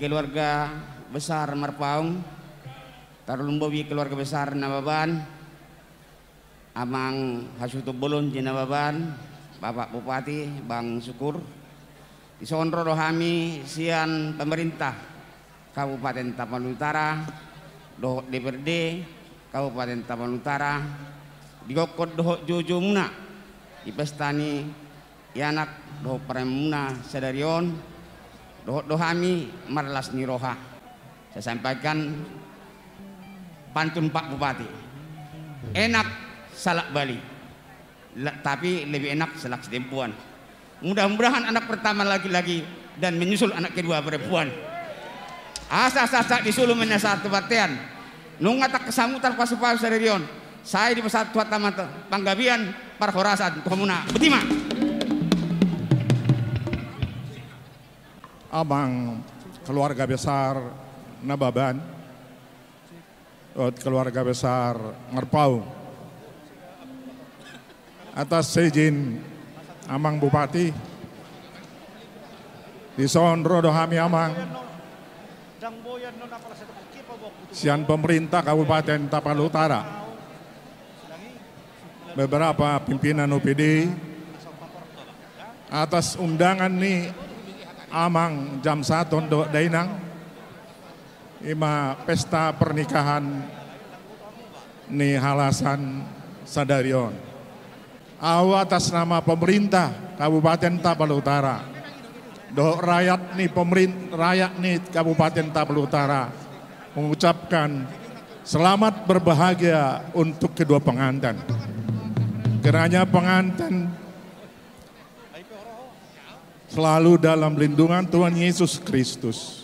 keluarga besar Marpaung, tarulumbawi keluarga besar Nababan, Amang Hasutu Bolon di Nababan, Bapak Bupati Bang Syukur, disonro dohami sian pemerintah Kabupaten Tapanuli Utara, doh DPRD Kabupaten Tapanuli Utara, digokot doh jujumna, dipestani yanak doh paremuna sedarion, doh dohami marlas niroha. Saya sampaikan pantun Pak Bupati, enak salak Bali, tapi lebih enak salak setempuan. Mudah-mudahan anak pertama laki-laki dan menyusul anak kedua perempuan. Asa-asa disuluh menyasar tebatian. Nungatak kesamutan pasupasu sedarion. Saya di pesat tuat tamat panggabian parhorasan komuna. Betima. Abang keluarga besar Nababan, keluarga besar Marpaung, atas izin Amang Bupati, disonro dohami Amang, sian pemerintah Kabupaten Tapanuli Utara, beberapa pimpinan OPD, atas undangan nih Amang jam 1 untuk dainang ima pesta pernikahan nih halasan sadarion. Atas nama pemerintah Kabupaten Tapanuli Utara, do rakyat nih Kabupaten Tapanuli Utara mengucapkan selamat berbahagia untuk kedua pengantin. Kiranya pengantin selalu dalam lindungan Tuhan Yesus Kristus.